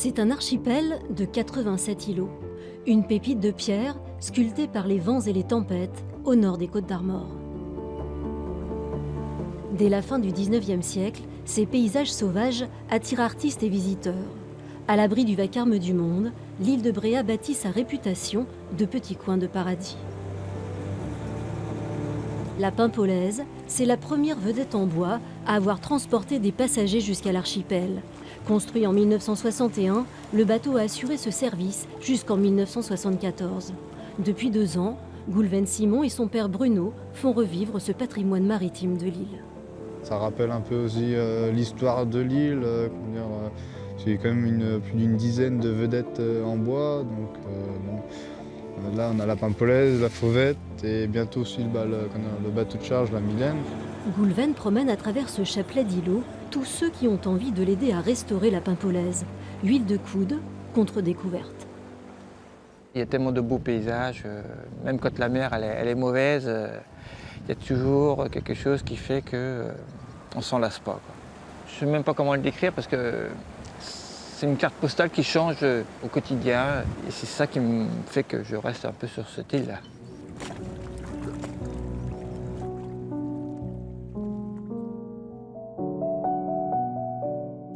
C'est un archipel de 87 îlots, une pépite de pierre sculptée par les vents et les tempêtes au nord des Côtes d'Armor. Dès la fin du 19e siècle, ces paysages sauvages attirent artistes et visiteurs. À l'abri du vacarme du monde, l'île de Bréhat bâtit sa réputation de petit coin de paradis. La Paimpolaise, c'est la première vedette en bois à avoir transporté des passagers jusqu'à l'archipel. Construit en 1961, le bateau a assuré ce service jusqu'en 1974. Depuis 2 ans, Goulven Simon et son père Bruno font revivre ce patrimoine maritime de l'île. Ça rappelle un peu aussi l'histoire de l'île. C'est quand même plus d'une dizaine de vedettes en bois. Là, on a la Paimpolaise, la Fauvette et bientôt aussi le bateau de charge, la Mylène. Goulven promène à travers ce chapelet d'îlots tous ceux qui ont envie de l'aider à restaurer la Paimpolaise. Huile de coude contre découverte. Il y a tellement de beaux paysages, même quand la mer elle est mauvaise, il y a toujours quelque chose qui fait qu'on ne s'en lasse pas, quoi. Je ne sais même pas comment le décrire parce que c'est une carte postale qui change au quotidien et c'est ça qui me fait que je reste un peu sur cette île-là.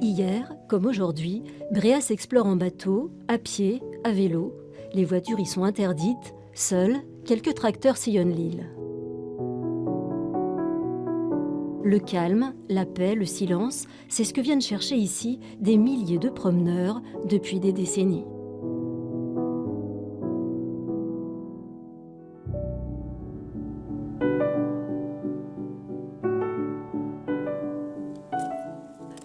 Hier, comme aujourd'hui, Bréhat s'explore en bateau, à pied, à vélo. Les voitures y sont interdites. Seuls, quelques tracteurs sillonnent l'île. Le calme, la paix, le silence, c'est ce que viennent chercher ici des milliers de promeneurs depuis des décennies.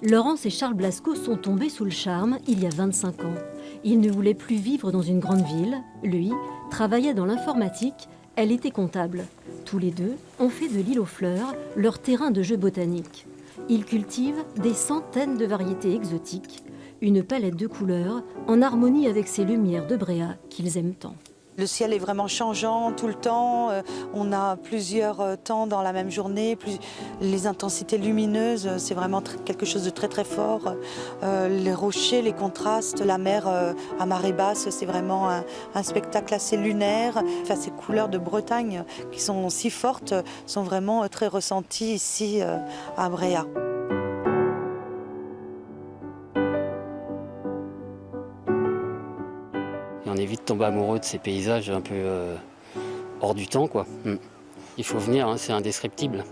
Laurence et Charles Blasco sont tombés sous le charme il y a 25 ans. Ils ne voulaient plus vivre dans une grande ville. Lui travaillait dans l'informatique, elle était comptable. Tous les deux ont fait de l'île aux fleurs leur terrain de jeu botanique. Ils cultivent des centaines de variétés exotiques, une palette de couleurs en harmonie avec ces lumières de Bréhat qu'ils aiment tant. Le ciel est vraiment changeant tout le temps, on a plusieurs temps dans la même journée, les intensités lumineuses, c'est vraiment quelque chose de très très fort. Les rochers, les contrastes, la mer à marée basse, c'est vraiment un spectacle assez lunaire. Enfin, ces couleurs de Bretagne qui sont si fortes sont vraiment très ressenties ici à Bréhat. On est vite tombé amoureux de ces paysages un peu hors du temps, quoi. Il faut venir, hein, c'est indescriptible.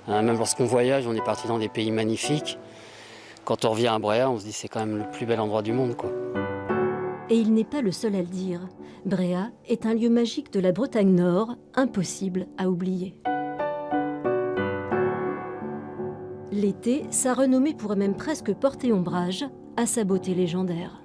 Même lorsqu'on voyage, on est parti dans des pays magnifiques. Quand on revient à Bréhat, on se dit c'est quand même le plus bel endroit du monde, quoi. Et il n'est pas le seul à le dire. Bréhat est un lieu magique de la Bretagne Nord, impossible à oublier. L'été, sa renommée pourrait même presque porter ombrage à sa beauté légendaire.